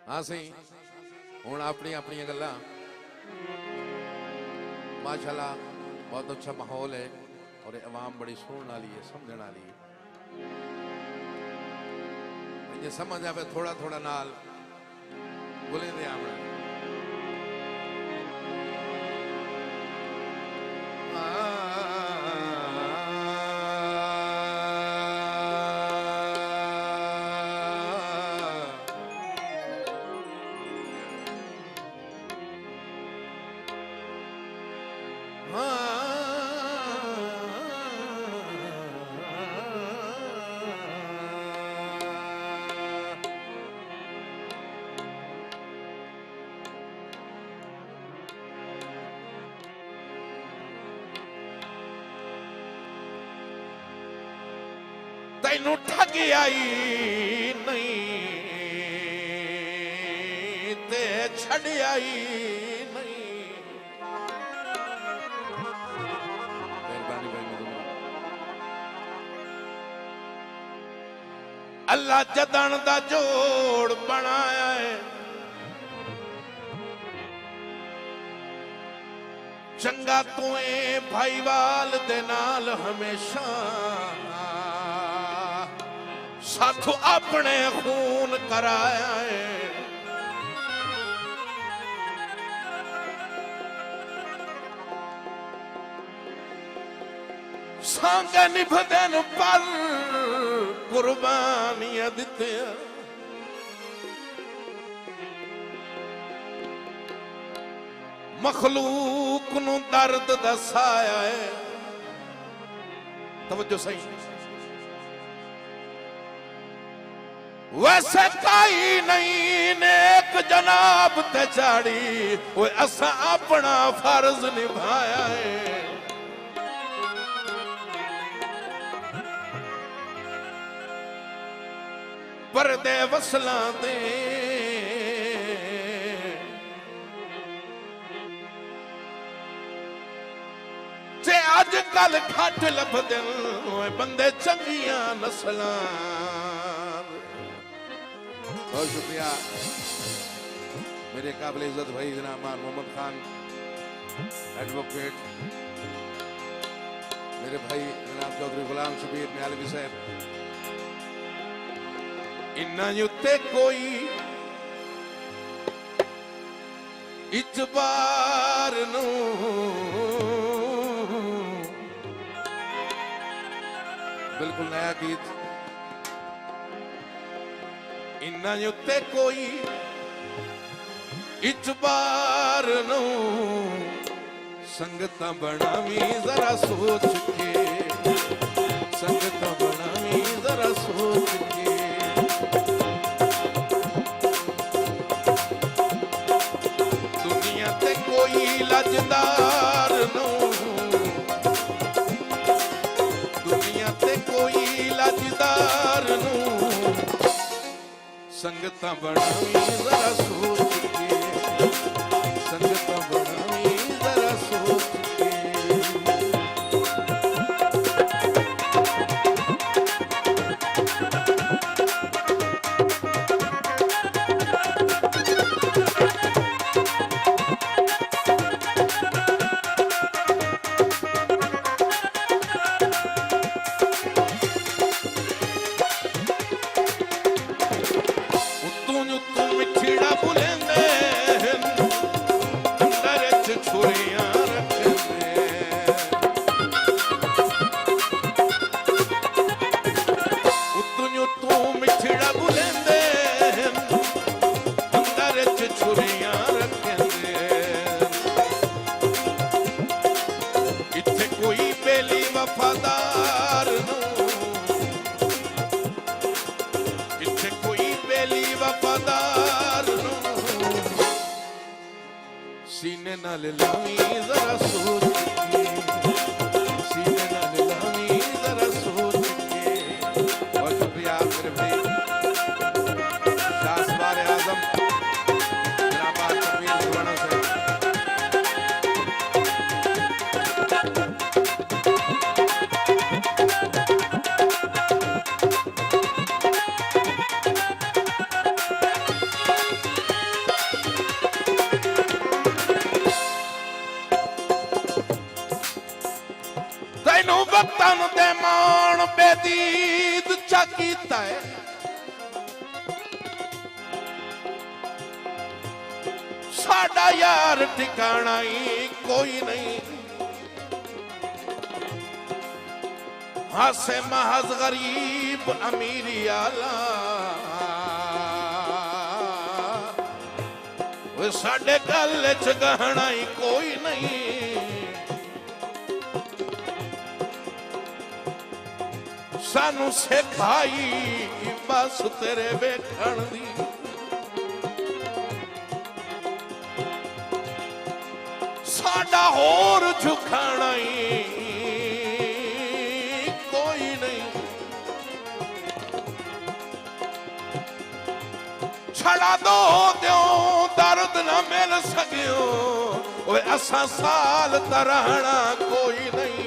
हाँ सही हुण अपनी अपनी गल्लां माशाल्लाह बहुत अच्छा माहौल है और आवाम बड़ी सुनने वाली है समझने वाली है जे समझ आवे थोड़ा थोड़ा नाल बोले दे आवड़े तैनू ठगी आई नहीं ते छड़ आई नहीं। अल्लाह जदन दा जोड़ बनाया है चंगा तू भाईवाल दे नाल हमेशा साथों अपने खून कराया है सांगे निभदन पर कुर्बानियां दिते मखलूक नू दर्द दसाया है। तवज्जो सही वैसे काई नहीं नेक जनाब ते चाड़ी वो असा अपना फर्ज निभाया है। पर्दे वसला दे अज कल खट लभदे बंदे चंगियां नस्लां। बहुत शुक्रिया मेरे काबिल इज्जत भाई जनाब मोहम्मद खान एडवोकेट, मेरे भाई जनाब चौधरी गुलाम शबीर न्यालवी साहब। इन्ना युते कोई इतबार नू बिल्कुल नया गीत इन्ना युते कोई इतबार नू संगतां बनावी जरा सोच के, संगतां बनावी जरा सोच के। दुनिया ते कोई लजदार नू, दुनिया ते कोई लजदार नू संगतां बनावी जरा सोच के, संगतां बनावी जरा सोच के। सीने नाल लावी जरा सोच के, सीने नाल लावी जरा सोच के। बहुत शुक्रिया मेरे भाई शाहसवार आजम जनाब कबीर सुराना साहब। वतन दे मान बेदीद चा कीता है साडा यार ठिकाना ही कोई नहीं हासे महज गरीब अमीरी आला वे साडे गल च गहना ही कोई नहीं सानू सिखाई बस तेरे वेखण दी साडा होर झुकाना ही कोई नहीं छड़ा दो द्यो दर्द ना मिल सकियो ओए असा साल तरहना कोई नहीं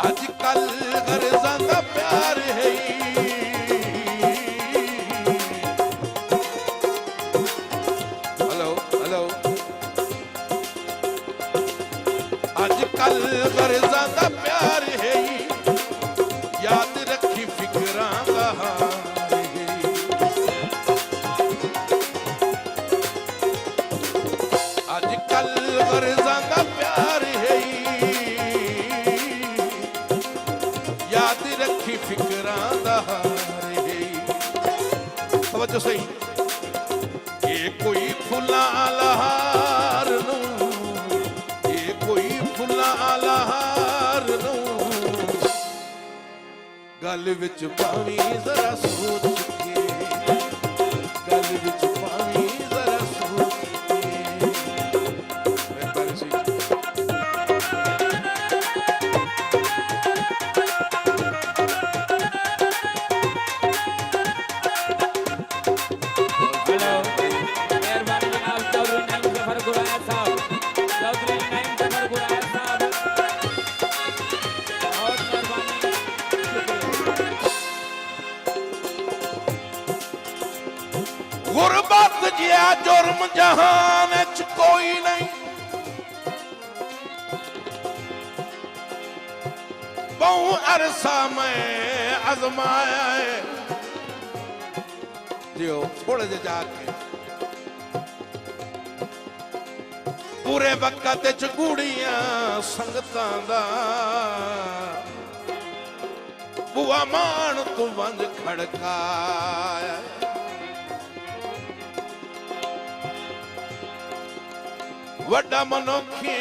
अजकल गर्जां दा प्यार है अजकल गर्जां दा प्यार है याद रखी फिकरां दा हाल है अजकल गर्जां दा प्यार है याद रखी फिकरां दा हाल है तवज्जो सही ये कोई फुल्लां आला हार नूं आलाहार नू गल विच पावी जरा सोच के गल विच पावी जरा सोच गुरबत जिया जुर्म जहान च कोई नहीं बहु अरसा मैं आजमाया है जियो थोड़े जे जाके पूरे वक्त च गूड़ियां संगतां दा बुआ मान तू वंज खड़काया वड्डा मनोखे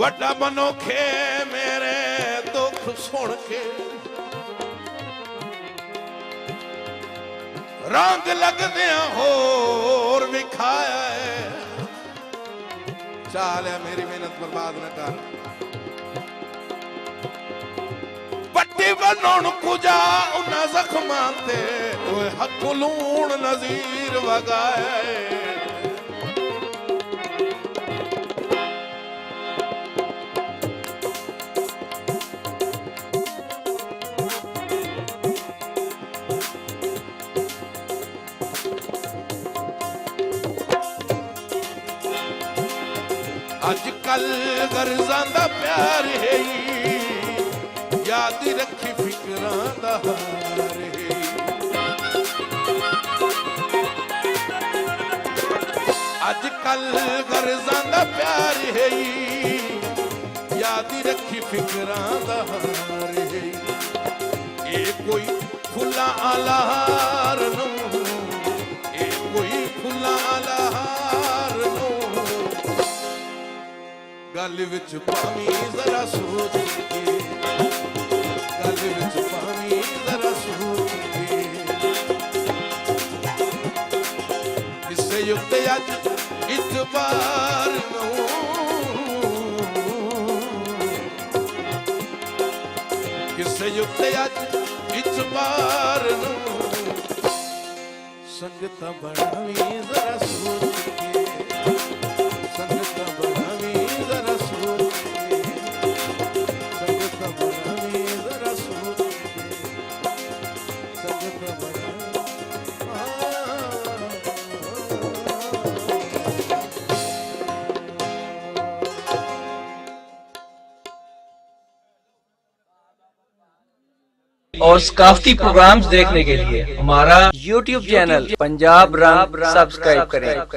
वड्डा मनोखे मेरे दुख सुन के रंग लगदियां होर विखाया है चाल है मेरी मेहनत बर्बाद न कर बनों कुजा उन्ना जख्मां ते ओए हक लूण नजीर वगाए अजकल गर्जां दा प्यार है याद रखी फिकरां दा हार है अजकल गर्जां दा प्यार है याद रखी फिकरां दा हार है ये कोई फुल्लां आला हार नूं ये कोई फुल्लां आला हार नूं गल विच पावी जरा सोच के गल विच पावी जरा सोच के किसे युक्ते अज इतबार नूं किसे युक्ते अज इतबार नूं संगतां बनावी जरा सोच के संगतां बनावी जरा सोच के संगतां बनावी और सकाफती प्रोग्राम्स देखने के लिए हमारा YouTube चैनल पंजाब रंग सब्सक्राइब करें।